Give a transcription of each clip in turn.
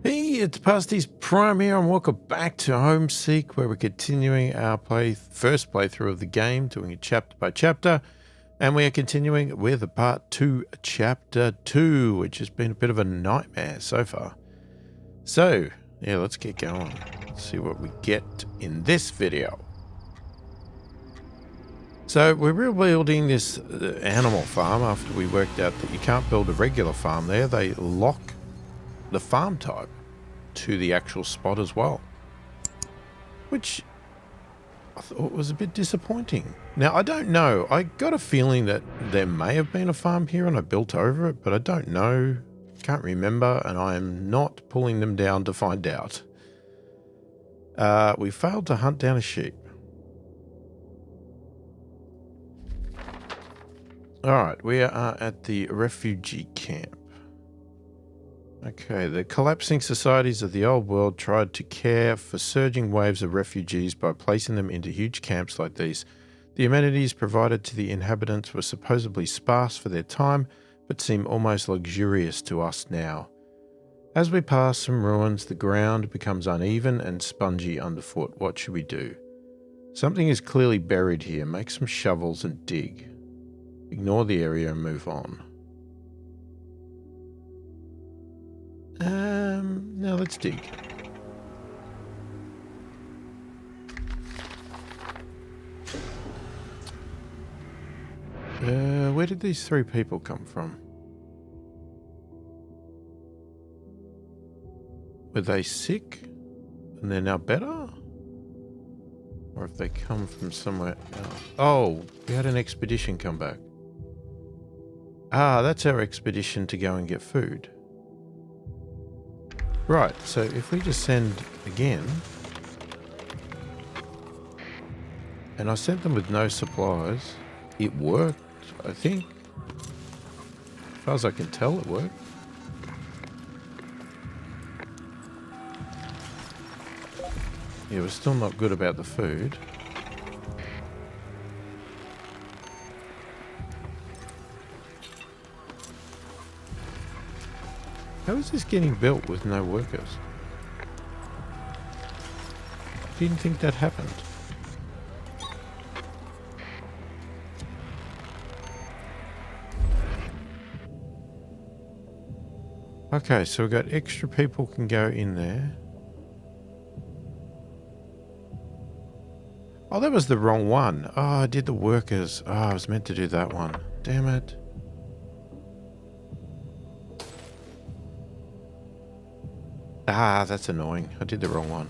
Hey, it's pasthisprime here, and welcome back to Homeseek, where we're continuing our first playthrough of the game, doing it chapter by chapter, and we are continuing with part 2, chapter 2, which has been a bit of a nightmare so far. So, yeah, let's get going. Let's see what we get in this video. So, we're rebuilding this animal farm after we worked out that you can't build a regular farm there. They lock the farm type to the actual spot as well, which I thought was a bit disappointing. Now, I don't know. I got a feeling that there may have been a farm here and I built over it, but I don't know. Can't remember, and I am not pulling them down to find out. We failed to hunt down a sheep. Alright, we are at the refugee camp. Okay, the collapsing societies of the old world tried to care for surging waves of refugees by placing them into huge camps like these. The amenities provided to the inhabitants were supposedly sparse for their time, but seem almost luxurious to us now. As we pass some ruins, the ground becomes uneven and spongy underfoot. What should we do? Something is clearly buried here. Make some shovels and dig. Ignore the area and move on. Now let's dig. Where did these 3 people come from? Were they sick and they're now better? Or have they come from somewhere else? Oh, we had an expedition come back. Ah, that's our expedition to go and get food. Right, so if we just send again, and I sent them with no supplies, it worked, I think. As far as I can tell, it worked. Yeah, we're still not good about the food. How is this getting built with no workers? Didn't think that happened. Okay, so we've got extra people can go in there. Oh, that was the wrong one. Oh, I did the workers. Oh, I was meant to do that one. Damn it. Ah, that's annoying. I did the wrong one.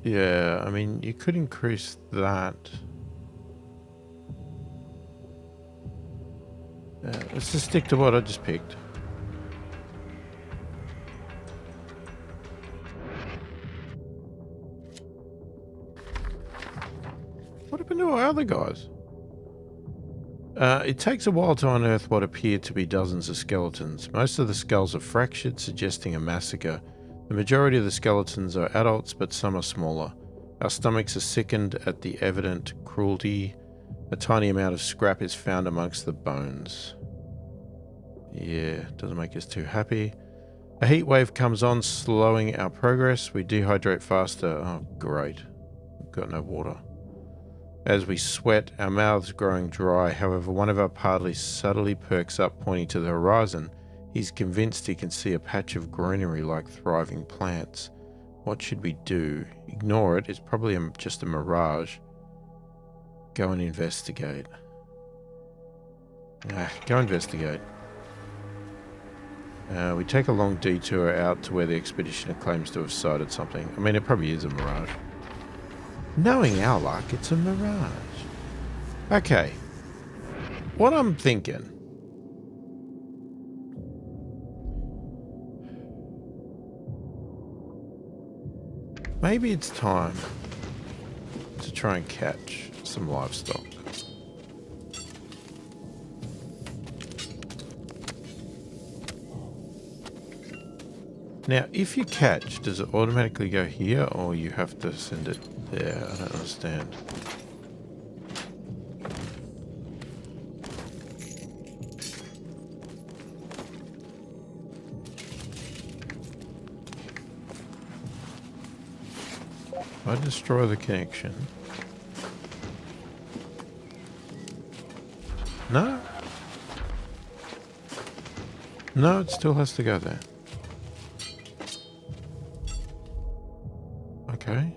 Yeah, I mean, you could increase that. Let's just stick to what I just picked. What happened to our other guys? It takes a while to unearth what appear to be dozens of skeletons. Most of the skulls are fractured, suggesting a massacre. The majority of the skeletons are adults, but some are smaller. Our stomachs are sickened at the evident cruelty. A tiny amount of scrap is found amongst the bones. Yeah, doesn't make us too happy. A heat wave comes on, slowing our progress. We dehydrate faster. Oh, great. We've got no water. As we sweat, our mouths growing dry. However, one of our parties subtly perks up, pointing to the horizon. He's convinced he can see a patch of greenery like thriving plants. What should we do? Ignore it. It's probably just a mirage. Go and investigate. Go investigate. We take a long detour out to where the expeditioner claims to have sighted something. I mean, it probably is a mirage. Knowing our luck, it's a mirage. Okay. What I'm thinking. Maybe it's time to try and catch some livestock. Now, if you catch, does it automatically go here or you have to send it there? I don't understand. If I destroy the connection. No. No, it still has to go there. Okay.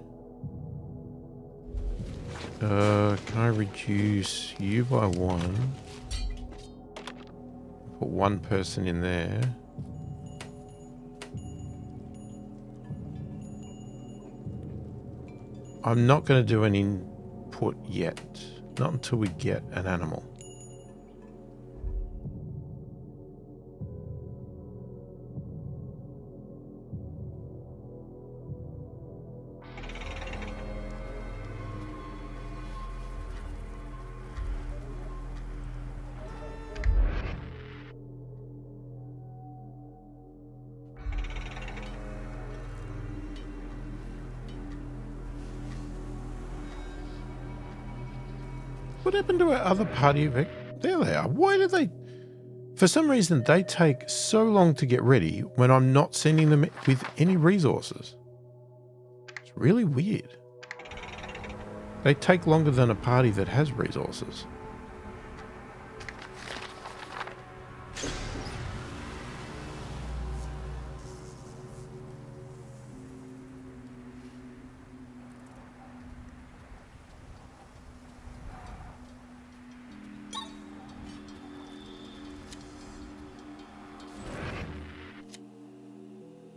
Can I reduce you by 1? Put 1 person in there. I'm not going to do an input yet. Not until we get an animal. What happened to our other party? There they are. Why did they... For some reason, they take so long to get ready when I'm not sending them with any resources. It's really weird. They take longer than a party that has resources.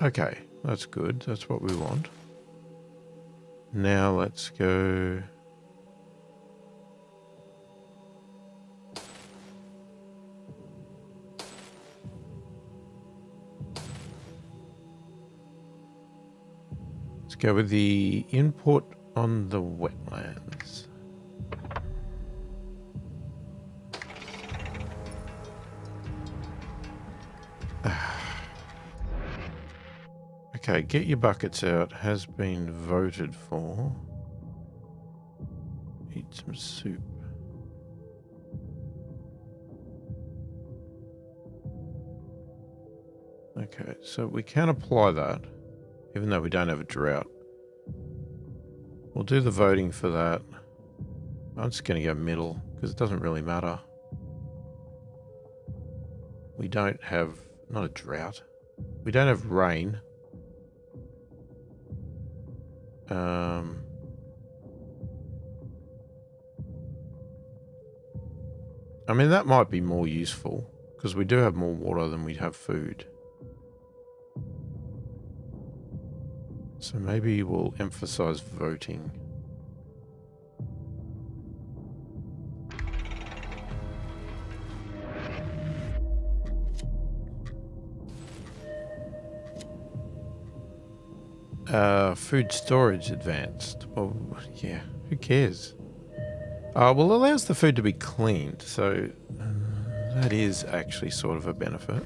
Okay, that's good. That's what we want. Now let's go... Let's go with the input on the wetlands. Okay, get your buckets out. Has been voted for. Eat some soup. Okay, so we can apply that, even though we don't have a drought. We'll do the voting for that. I'm just going to go middle, because it doesn't really matter. We don't have, not a drought. We don't have rain. I mean, that might be more useful, because we do have more water than we have food. So maybe we'll emphasize voting. Food storage advanced. Well, yeah, who cares? Well, allows the food to be cleaned, so that is actually sort of a benefit.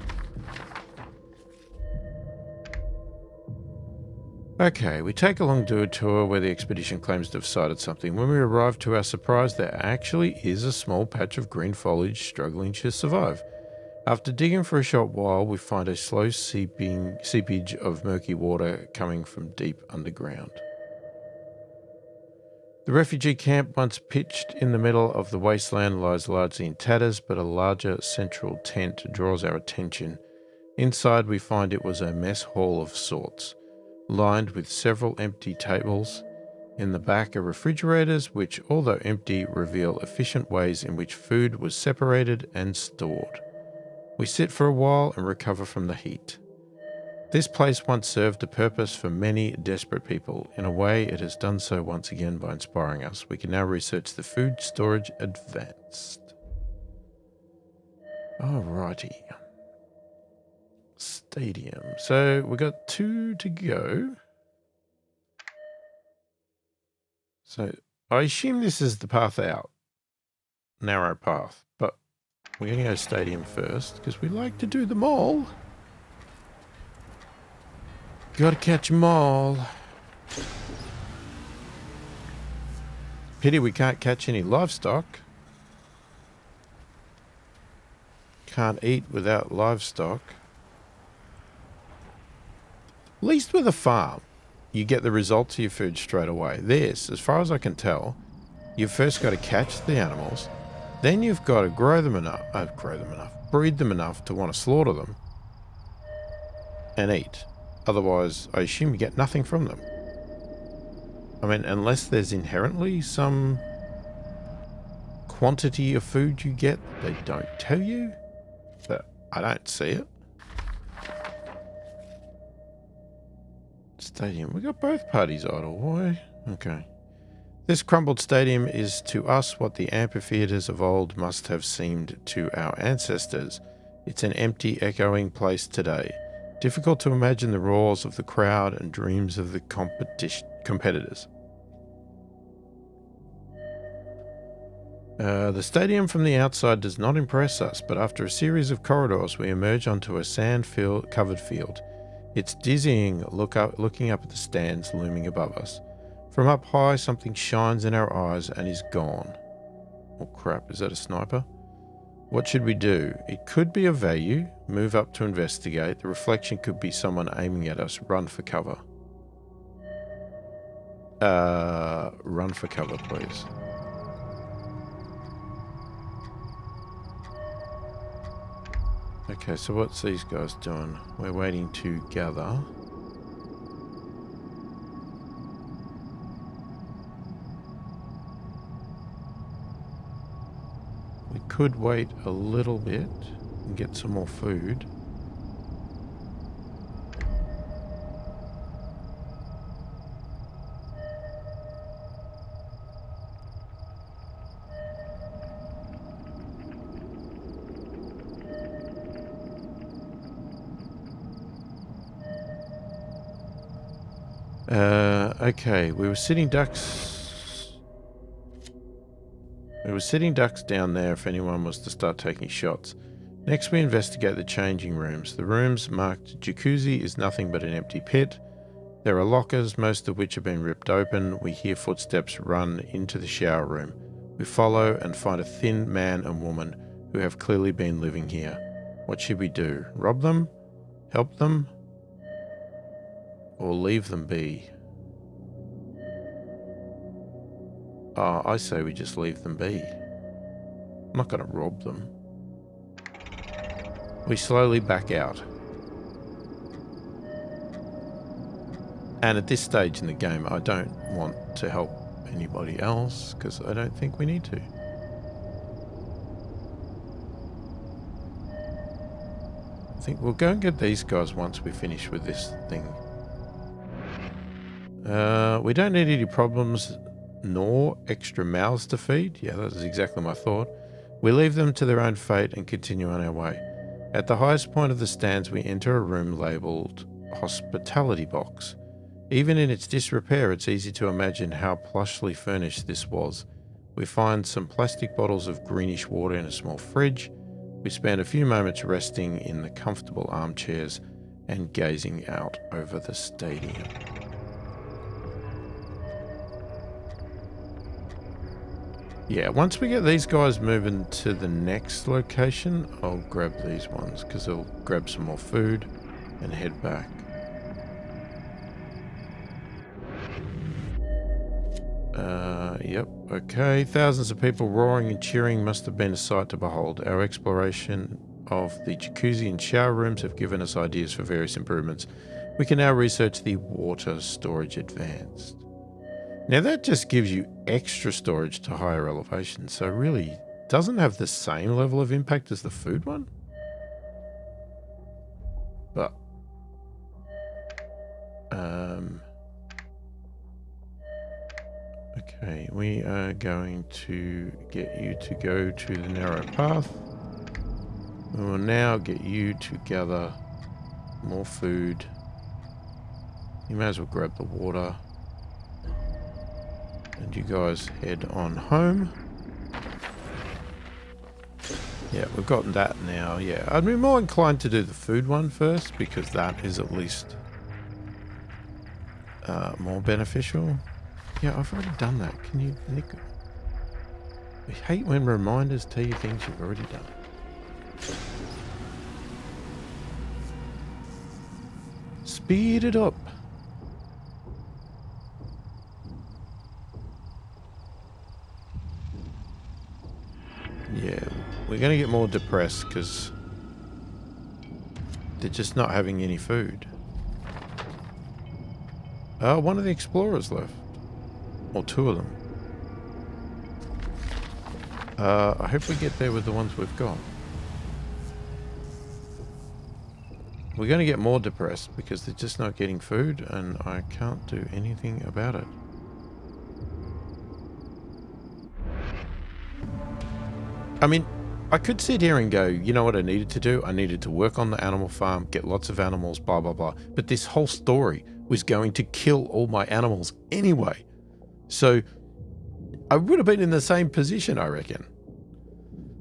Okay, we take a long tour where the expedition claims to have sighted something. When we arrive, to our surprise, there actually is a small patch of green foliage struggling to survive. After digging for a short while, we find a slow seepage of murky water coming from deep underground. The refugee camp, once pitched in the middle of the wasteland, lies largely in tatters, but a larger central tent draws our attention. Inside, we find it was a mess hall of sorts, lined with several empty tables. In the back are refrigerators, which, although empty, reveal efficient ways in which food was separated and stored. We sit for a while and recover from the heat. This place once served a purpose for many desperate people. In a way, it has done so once again by inspiring us. We can now research the food storage advanced. Alrighty. Stadium. So we got 2 to go. So I assume this is the path out. Narrow path. But we're going to go stadium first because we like to do them all. Gotta catch 'em all. Pity we can't catch any livestock. Can't eat without livestock. At least with a farm, you get the results of your food straight away. This, as far as I can tell, you've first got to catch the animals, then you've got to breed them enough to want to slaughter them and eat. Otherwise, I assume you get nothing from them. I mean, unless there's inherently some quantity of food you get they don't tell you, but I don't see it. Stadium. We got both parties idle. Why? Okay. This crumbled stadium is to us what the amphitheaters of old must have seemed to our ancestors. It's an empty, echoing place today. Difficult to imagine the roars of the crowd and dreams of the competitors. The stadium from the outside does not impress us, but after a series of corridors we emerge onto a sand-covered field. It's dizzying looking up at the stands looming above us. From up high, something shines in our eyes and is gone. Oh crap, is that a sniper? What should we do? It could be of value. Move up to investigate. The reflection could be someone aiming at us. Run for cover. Run for cover, please. Okay, so what's these guys doing? We're waiting to gather. We could wait a little bit and get some more food. Okay, we were sitting ducks down there if anyone was to start taking shots. Next we investigate the changing rooms. The rooms marked jacuzzi is nothing but an empty pit. There are lockers, most of which have been ripped open. We hear footsteps run into the shower room. We follow and find a thin man and woman who have clearly been living here. What should we do? Rob them? Help them? Or leave them be? Oh, I say we just leave them be. I'm not going to rob them. We slowly back out. And at this stage in the game, I don't want to help anybody else because I don't think we need to. I think we'll go and get these guys once we finish with this thing. We don't need any problems nor extra mouths to feed. Yeah, that is exactly my thought. We leave them to their own fate and continue on our way. At the highest point of the stands, we enter a room labelled Hospitality Box. Even in its disrepair, it's easy to imagine how plushly furnished this was. We find some plastic bottles of greenish water in a small fridge. We spend a few moments resting in the comfortable armchairs and gazing out over the stadium. Yeah, once we get these guys moving to the next location, I'll grab these ones because they'll grab some more food and head back. Yep, okay. Thousands of people roaring and cheering must have been a sight to behold. Our exploration of the jacuzzi and shower rooms have given us ideas for various improvements. We can now research the water storage advanced. Now that just gives you extra storage to higher elevations, so really doesn't have the same level of impact as the food one. But, okay, we are going to get you to go to the narrow path. We will now get you to gather more food. You may as well grab the water. And you guys head on home. Yeah, we've gotten that now. Yeah, I'd be more inclined to do the food one first because that is at least More beneficial? Yeah, I've already done that. Can you, Nick? I hate when reminders tell you things you've already done. Speed it up. Yeah, we're going to get more depressed because they're just not having any food. Oh, one of the explorers left. Or two of them. I hope we get there with the ones we've got. We're going to get more depressed because they're just not getting food and I can't do anything about it. I mean, I could sit here and go, you know what I needed to do? I needed to work on the animal farm, get lots of animals, blah, blah, blah. But this whole story was going to kill all my animals anyway. So I would have been in the same position, I reckon.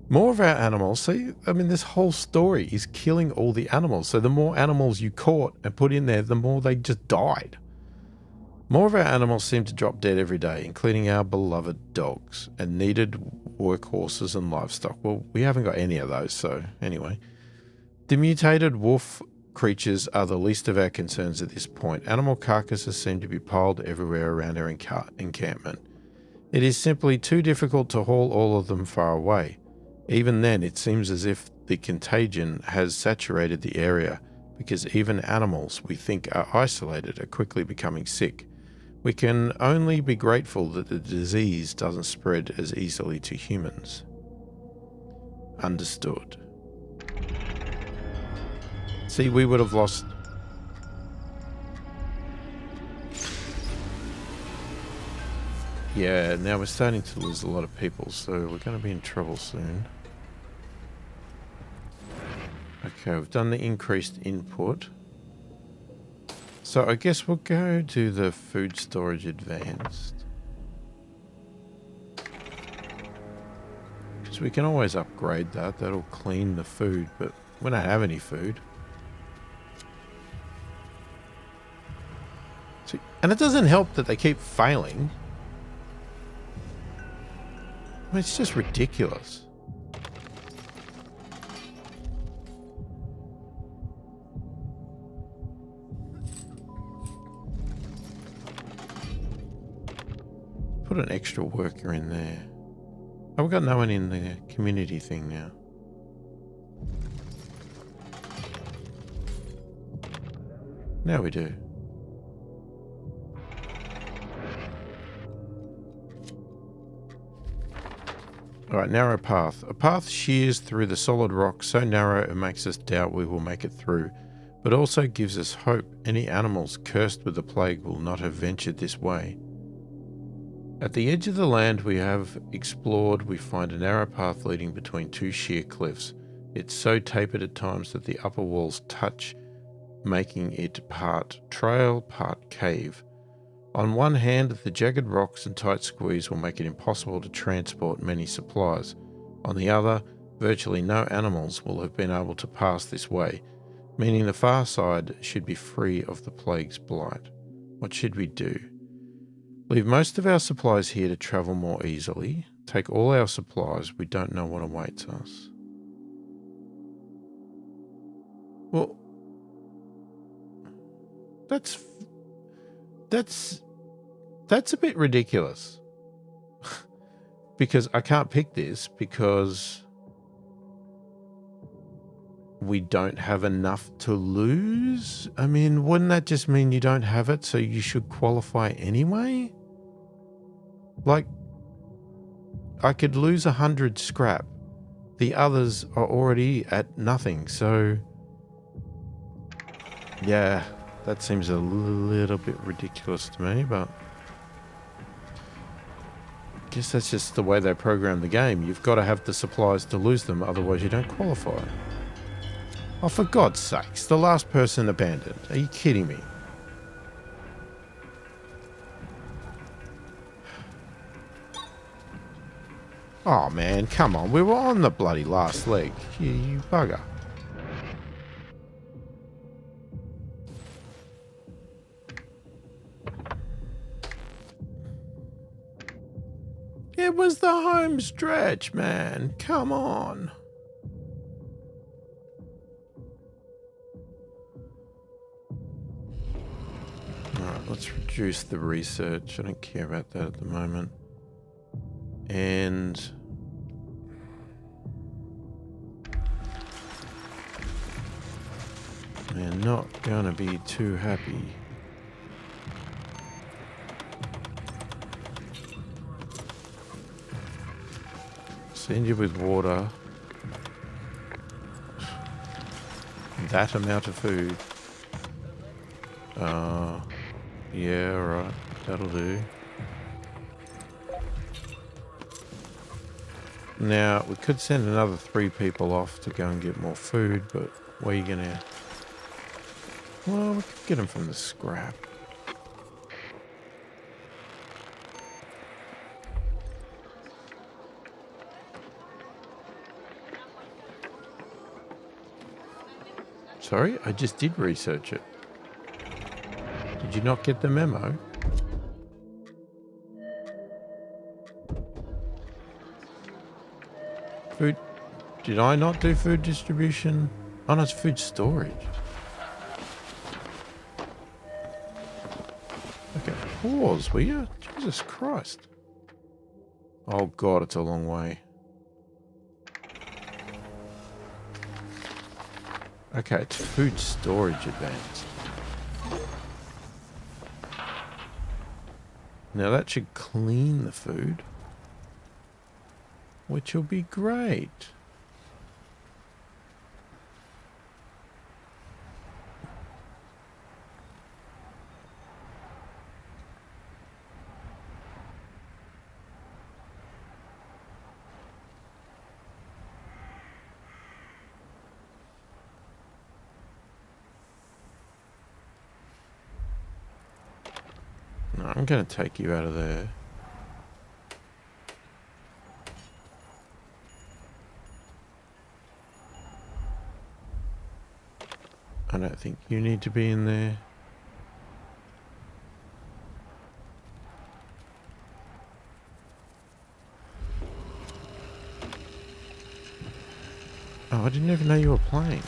More of our animals, see, I mean, this whole story is killing all the animals. So the more animals you caught and put in there, the more they just died. More of our animals seem to drop dead every day, including our beloved dogs and needed workhorses and livestock. Well, we haven't got any of those, so anyway. The mutated wolf creatures are the least of our concerns at this point. Animal carcasses seem to be piled everywhere around our encampment. It is simply too difficult to haul all of them far away. Even then, it seems as if the contagion has saturated the area, because even animals we think are isolated are quickly becoming sick. We can only be grateful that the disease doesn't spread as easily to humans. Understood. See, we would have lost... Yeah, now we're starting to lose a lot of people, so we're going to be in trouble soon. Okay, we've done the increased input. So I guess we'll go to the food storage advanced. Because we can always upgrade that. That'll clean the food, but we don't have any food. See, and it doesn't help that they keep failing. I mean, it's just ridiculous. Put an extra worker in there. Oh, we've got no one in the community thing now. Now we do. Alright, narrow path. A path shears through the solid rock so narrow it makes us doubt we will make it through, but also gives us hope any animals cursed with the plague will not have ventured this way. At the edge of the land we have explored, we find a narrow path leading between two sheer cliffs. It's so tapered at times that the upper walls touch, making it part trail, part cave. On one hand, the jagged rocks and tight squeeze will make it impossible to transport many supplies. On the other, virtually no animals will have been able to pass this way, meaning the far side should be free of the plague's blight. What should we do? Leave most of our supplies here to travel more easily. Take all our supplies. We don't know what awaits us. Well, that's a bit ridiculous. Because I can't pick this because we don't have enough to lose? I mean, wouldn't that just mean you don't have it, so you should qualify anyway? Like, I could lose 100 scrap. The others are already at nothing, so... Yeah, that seems a little bit ridiculous to me, but... I guess that's just the way they program the game. You've got to have the supplies to lose them, otherwise you don't qualify. Oh, for God's sakes, the last person abandoned. Are you kidding me? Oh man, come on. We were on the bloody last leg. You bugger. It was the home stretch, man. Come on. Alright, let's reduce the research. I don't care about that at the moment. And they're not gonna be too happy. Send you with water. That amount of food. Yeah, right. That'll do. Now, we could send another 3 people off to go and get more food, but where are you gonna... Well, we could get them from the scrap. Sorry, I just did research it. Did you not get the memo? Food... Did I not do food distribution? Oh no, it's food storage. Okay, pause, will you? Jesus Christ. Oh God, it's a long way. Okay, it's food storage advanced. Now that should clean the food, which will be great. No, I'm going to take you out of there. I don't think you need to be in there. Oh, I didn't even know you were playing.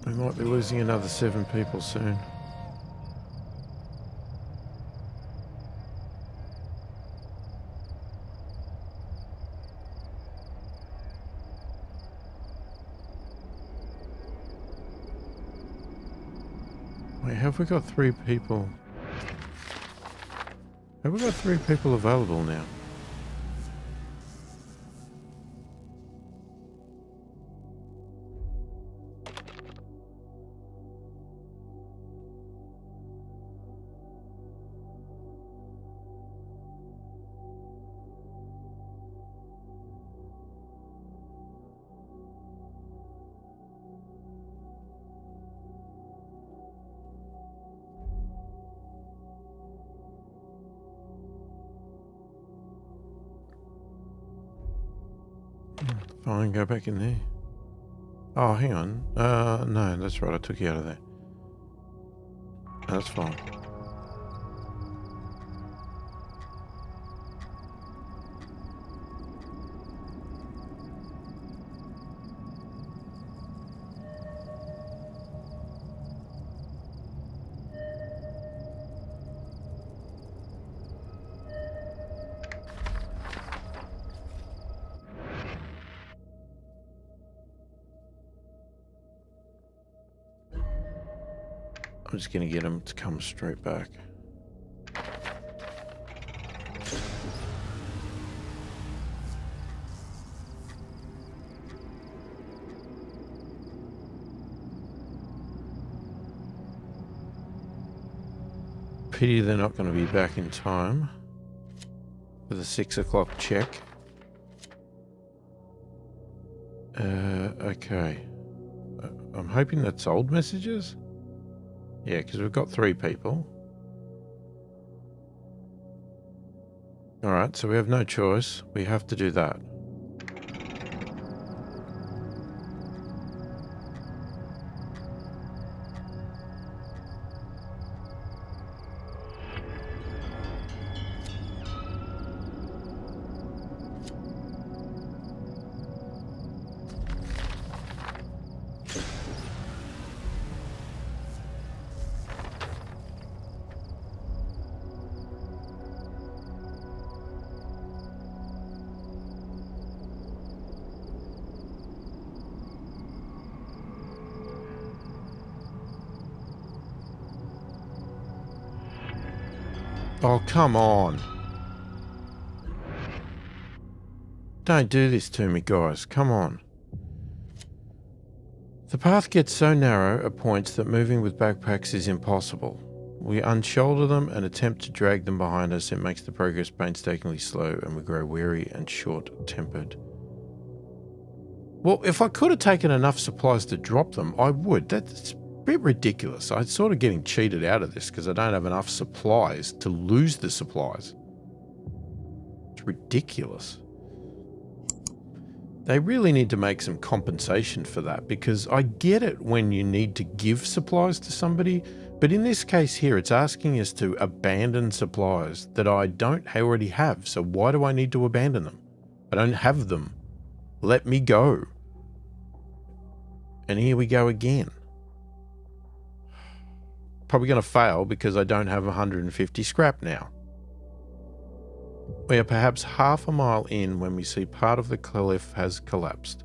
We might be losing another 7 people soon. Wait, have we got 3 people? Have we got 3 people available now? Fine, go back in there. Oh, hang on. No, that's right. I took you out of there. That's fine. I'm just going to get him to come straight back. Pity they're not going to be back in time. for the 6 o'clock check. Okay. I'm hoping that's old messages. Yeah, because we've got 3 people. Alright, so we have no choice. We have to do that. Oh, come on. Don't do this to me, guys. Come on. The path gets so narrow at points that moving with backpacks is impossible. We unshoulder them and attempt to drag them behind us. It makes the progress painstakingly slow and we grow weary and short-tempered. Well, if I could have taken enough supplies to drop them, I would. That's a bit ridiculous. I'm sort of getting cheated out of this because I don't have enough supplies to lose the supplies. It's ridiculous. They really need to make some compensation for that, because I get it when you need to give supplies to somebody, but in this case here, it's asking us to abandon supplies that I don't already have. So why do I need to abandon them? I don't have them. Let me go. And here we go again. Probably going to fail because I don't have 150 scrap now. We are perhaps half a mile in when we see part of the cliff has collapsed.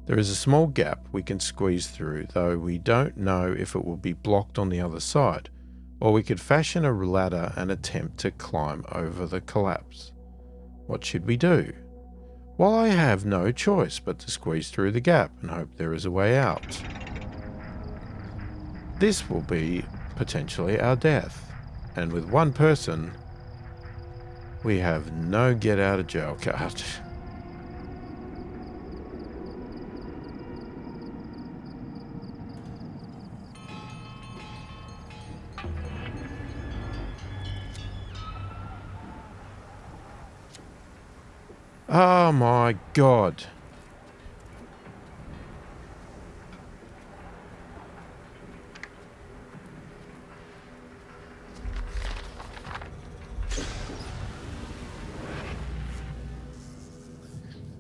There is a small gap we can squeeze through, though we don't know if it will be blocked on the other side, or we could fashion a ladder and attempt to climb over the collapse. What should we do? Well, I have no choice but to squeeze through the gap and hope there is a way out. This will be potentially our death, and with one person, we have no get out of jail card. Oh my God.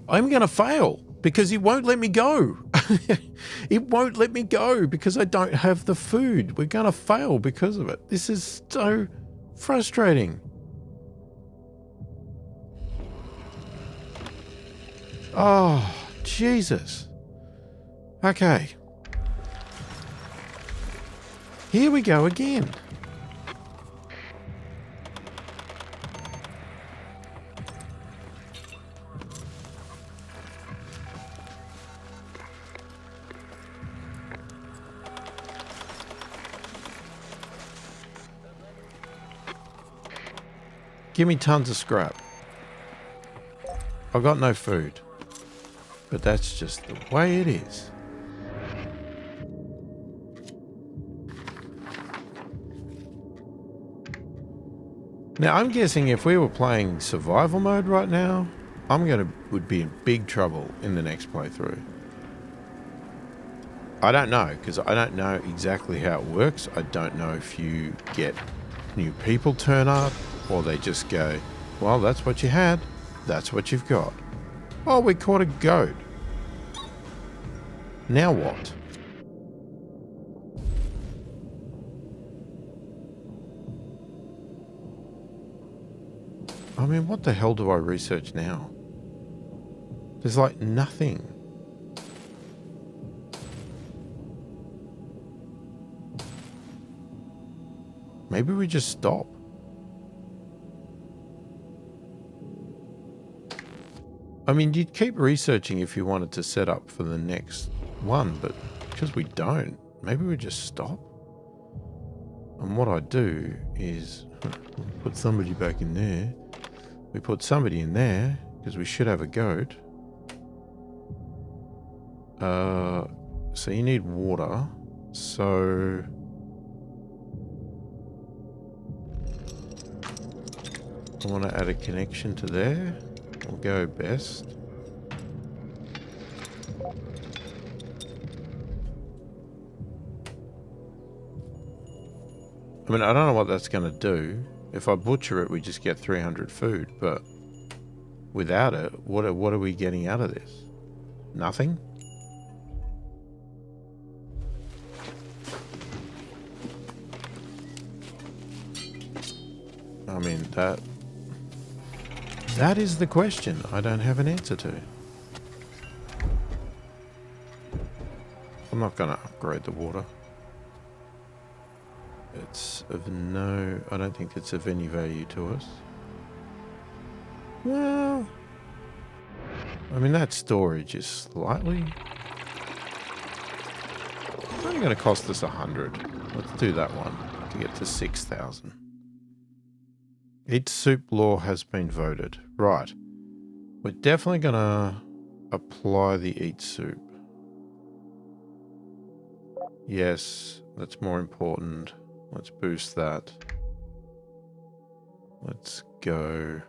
I'm going to fail because it won't let me go. It won't let me go because I don't have the food. We're going to fail because of it. This is so frustrating. Oh, Jesus. Okay. Here we go again. Give me tons of scrap. I've got no food. But that's just the way it is. Now, I'm guessing if we were playing survival mode right now, would be in big trouble in the next playthrough. I don't know, because I don't know exactly how it works. I don't know if you get new people turn up, or they just go, well, that's what you had, that's what you've got. Oh, we caught a goat. Now what? I mean, what the hell do I research now? There's like nothing. Maybe we just stop. I mean, you'd keep researching if you wanted to set up for the next one, but because we don't, maybe we just stop. And what I do is put somebody back in there. We put somebody in there because we should have a goat. So you need water. So I want to add a connection to there. We'll go best. I mean, I don't know what that's going to do. If I butcher it, we just get 300 food, but without it, what are we getting out of this? Nothing? I mean, that is the question I don't have an answer to. I'm not going to upgrade the water. It's of no... I don't think it's of any value to us. Well... I mean, that storage is slightly... It's only going to cost us 100. Let's do that one to get to 6,000. Eat soup law has been voted. Right. We're definitely going to apply the eat soup. Yes, that's more important. Let's boost that. Let's go.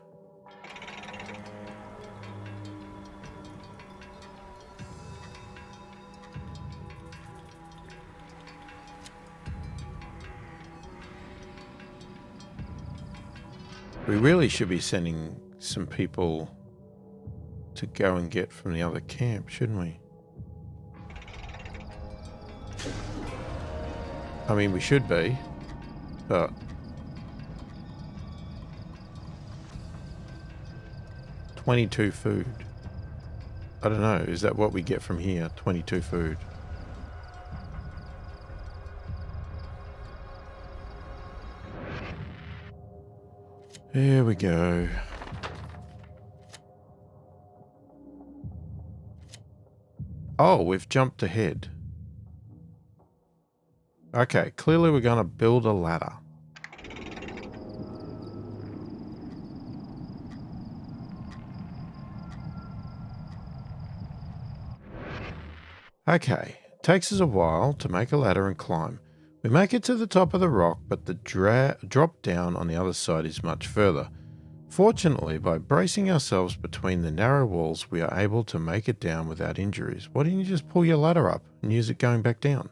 We really should be sending some people to go and get from the other camp, shouldn't we? I mean, we should be, but... $22 food. I don't know, is that what we get from here? 22 food. Here we go. Oh, we've jumped ahead. Okay, clearly we're going to build a ladder. Okay, takes us a while to make a ladder and climb. We make it to the top of the rock, but the drop down on the other side is much further. Fortunately, by bracing ourselves between the narrow walls, we are able to make it down without injuries. Why didn't you just pull your ladder up and use it going back down?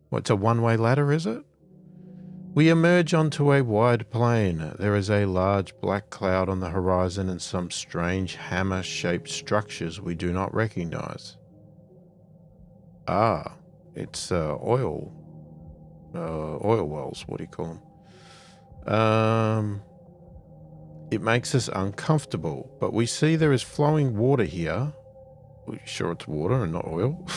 Well, it's a one-way ladder, is it? We emerge onto a wide plain. There is a large black cloud on the horizon and some strange hammer-shaped structures we do not recognize. Ah, it's oil wells, what do you call them? It makes us uncomfortable, but we see there is flowing water here. We're sure it's water and not oil.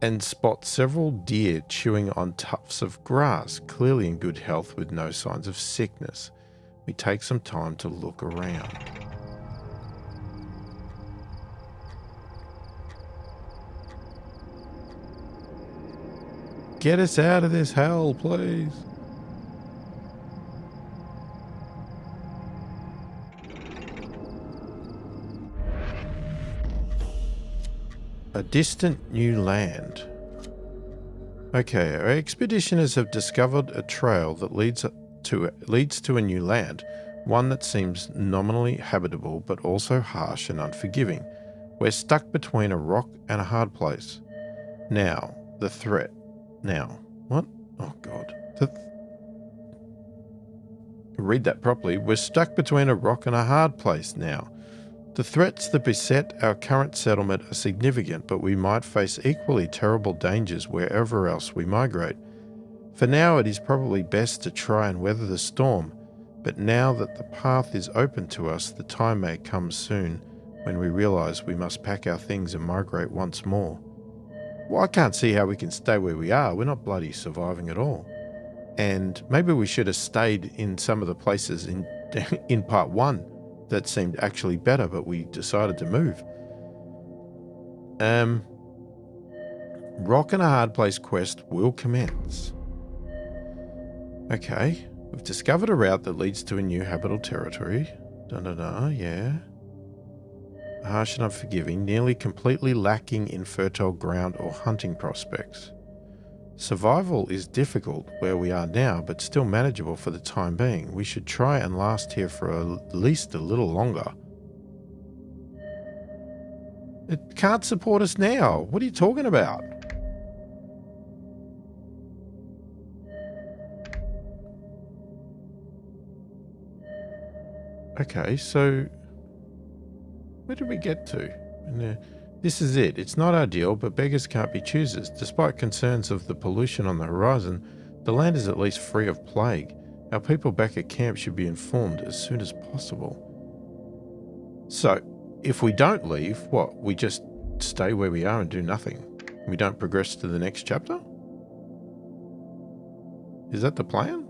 And spot several deer chewing on tufts of grass, clearly in good health with no signs of sickness. We take some time to look around. Get us out of this hell, please. A distant new land. Okay, our expeditioners have discovered a trail that leads to a new land, one that seems nominally habitable but also harsh and unforgiving. We're stuck between a rock and a hard place. Now, the threat. Now, what? Oh God. Read that properly. We're stuck between a rock and a hard place now. The threats that beset our current settlement are significant, but we might face equally terrible dangers wherever else we migrate. For now, it is probably best to try and weather the storm, but now that the path is open to us, the time may come soon when we realize we must pack our things and migrate once more. Well, I can't see how we can stay where we are. We're not bloody surviving at all. And maybe we should have stayed in some of the places in part one that seemed actually better, but we decided to move. Rock and a hard place quest will commence. Okay, We've discovered a route that leads to a new habitable territory. Yeah. Harsh and unforgiving, nearly completely lacking in fertile ground or hunting prospects. Survival is difficult where we are now, but still manageable for the time being. We should try and last here for at least a little longer. It can't support us now. What are you talking about? Okay, so where did we get to? This is it. It's not ideal, but beggars can't be choosers. Despite concerns of the pollution on the horizon, the land is at least free of plague. Our people back at camp should be informed as soon as possible. So, if we don't leave, what? We just stay where we are and do nothing? We don't progress to the next chapter? Is that the plan?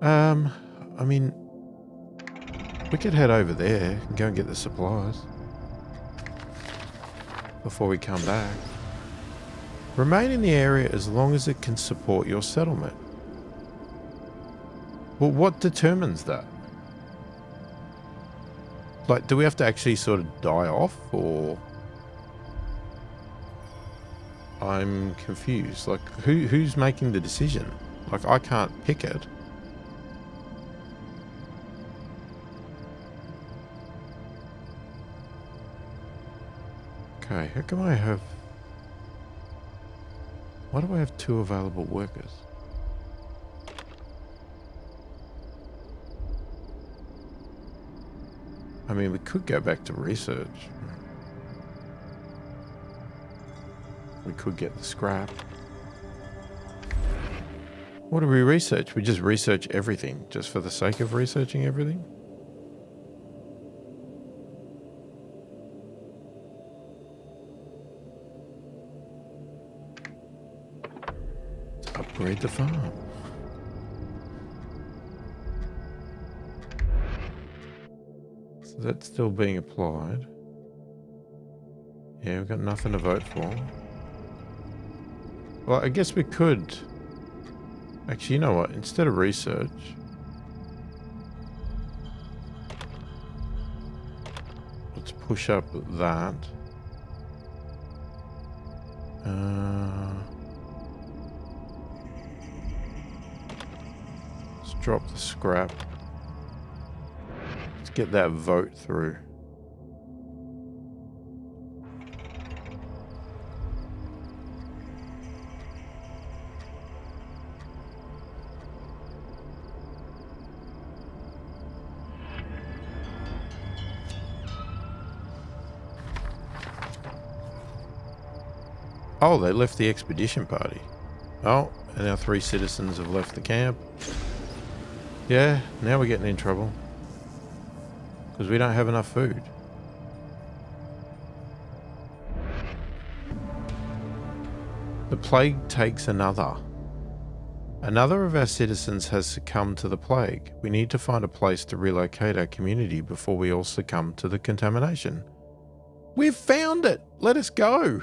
I mean, we could head over there and go and get the supplies before we come back. Remain in the area as long as it can support your settlement. Well, what determines that? Like, do we have to actually sort of die off, or... I'm confused. Like, who's making the decision? Like, I can't pick it. Okay, how come I have... Why do I have 2 available workers? I mean, we could go back to research. We could get the scrap. What do we research? We just research everything, just for the sake of researching everything? Let's upgrade the farm. So that's still being applied. Yeah, we've got nothing to vote for. Well, I guess we could... Actually, you know what? Instead of research... Let's push up that. Let's drop the scrap. Let's get that vote through. Oh, they left the expedition party. Oh, and our 3 citizens have left the camp. Yeah, now we're getting in trouble. Because we don't have enough food. The plague takes another. Another of our citizens has succumbed to the plague. We need to find a place to relocate our community before we all succumb to the contamination. We've found it! Let us go!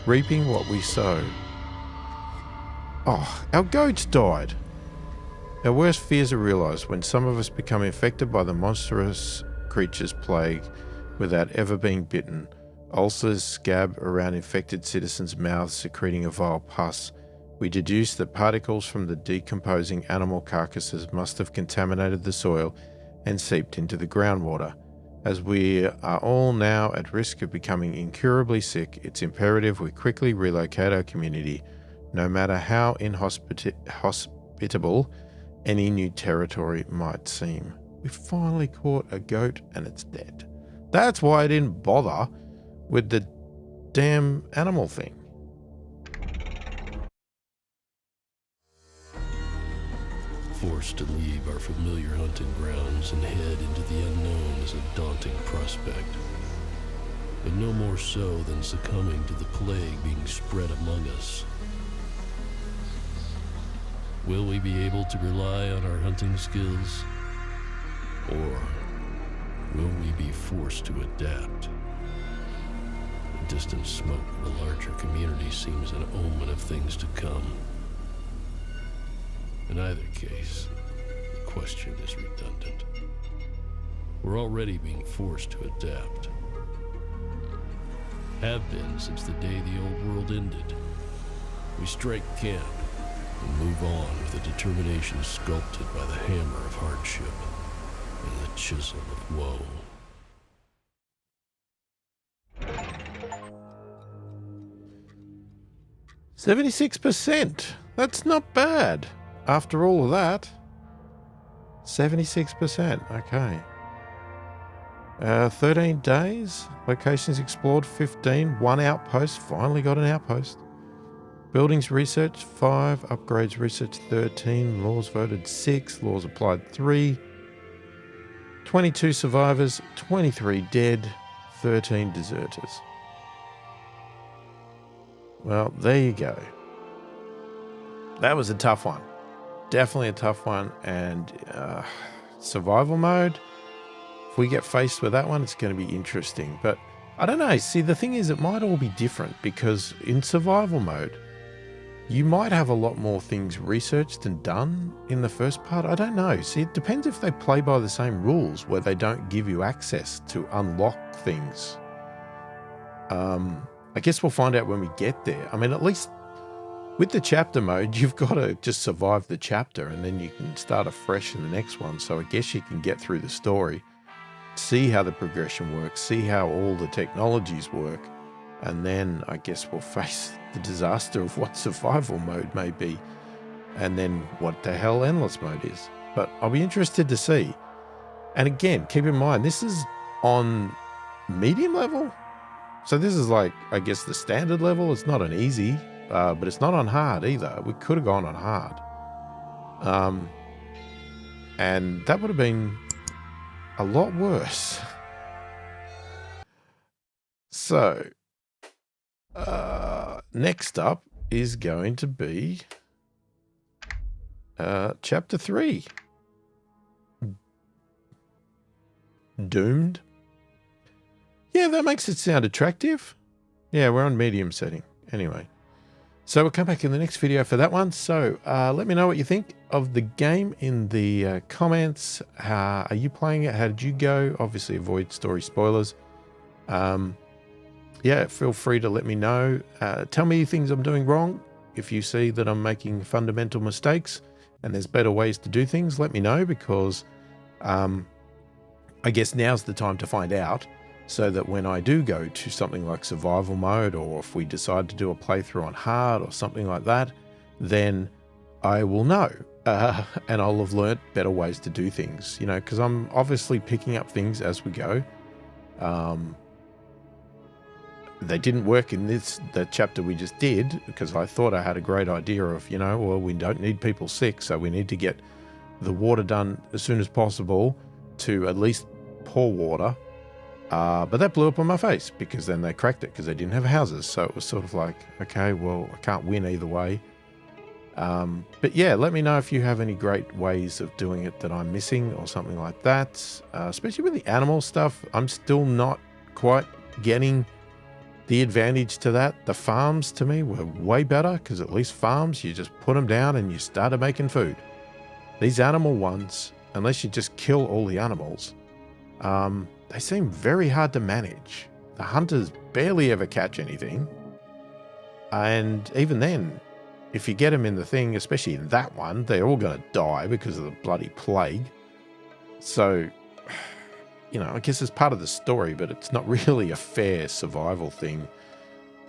Reaping what we sow. Oh, our goats died. Our worst fears are realised when some of us become infected by the monstrous creature's plague without ever being bitten. Ulcers scab around infected citizens' mouths, secreting a vile pus. We deduce that particles from the decomposing animal carcasses must have contaminated the soil and seeped into the groundwater. As we are all now at risk of becoming incurably sick, it's imperative we quickly relocate our community, no matter how inhospitable any new territory might seem. We finally caught a goat and it's dead. That's why I didn't bother with the damn animal thing. Forced to leave our familiar hunting grounds and head into the unknown is a daunting prospect. But no more so than succumbing to the plague being spread among us. Will we be able to rely on our hunting skills? Or will we be forced to adapt? The distant smoke of a larger community seems an omen of things to come. In either case, the question is redundant. We're already being forced to adapt. Have been since the day the old world ended. We strike camp and move on with a determination sculpted by the hammer of hardship and the chisel of woe. %76%. That's not bad. After all of that, 76%. Okay. 13 days. Locations explored 15. 1 outpost. Finally got an outpost. Buildings researched 5. Upgrades researched 13. Laws voted 6. Laws applied 3. 22 survivors. 23 dead. 13 deserters. Well, there you go. That was a tough one. Definitely a tough one. And survival mode, if we get faced with that one, it's going to be interesting. But I don't know. See, the thing is, it might all be different because in survival mode, you might have a lot more things researched and done in the first part. I don't know. See, it depends if they play by the same rules where they don't give you access to unlock things. I guess we'll find out when we get there. I mean, at least with the chapter mode, you've got to just survive the chapter and then you can start afresh in the next one. So I guess you can get through the story, see how the progression works, see how all the technologies work, and then I guess we'll face the disaster of what survival mode may be, and then what the hell endless mode is. But I'll be interested to see. And again, keep in mind, this is on medium level. So this is like, I guess, the standard level. It's not an easy, but it's not on hard either. We could have gone on hard. And that would have been a lot worse. So, next up is going to be Chapter 3. Doomed. Yeah, that makes it sound attractive. Yeah, we're on medium setting. Anyway. So we'll come back in the next video for that one. So let me know what you think of the game in the comments. Are you playing it? How did you go? Obviously avoid story spoilers. Yeah, feel free to let me know. Tell me things I'm doing wrong. If you see that I'm making fundamental mistakes and there's better ways to do things, let me know, because I guess now's the time to find out, so that when I do go to something like survival mode, or if we decide to do a playthrough on hard or something like that, then I will know and I'll have learnt better ways to do things, you know, because I'm obviously picking up things as we go. They didn't work in the chapter we just did, because I thought I had a great idea of, you know, well, we don't need people sick, so we need to get the water done as soon as possible to at least pour water. But that blew up on my face, because then they cracked it because they didn't have houses. So it was sort of like, okay, well, I can't win either way. But yeah, let me know if you have any great ways of doing it that I'm missing or something like that. Especially with the animal stuff, I'm still not quite getting the advantage to that. The farms to me were way better, because at least farms, you just put them down and you started making food. These animal ones, unless you just kill all the animals, they seem very hard to manage. The hunters barely ever catch anything. And even then, if you get them in the thing, especially in that one, they're all going to die because of the bloody plague. So, you know, I guess it's part of the story, but it's not really a fair survival thing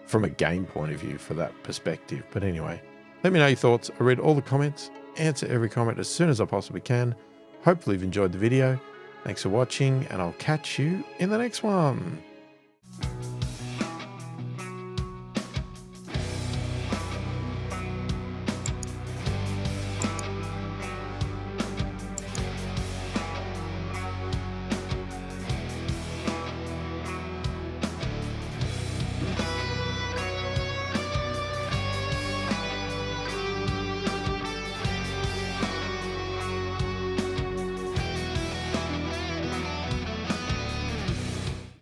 from a game point of view for that perspective. But anyway, let me know your thoughts. I read all the comments, answer every comment as soon as I possibly can. Hopefully you've enjoyed the video. Thanks for watching, and I'll catch you in the next one.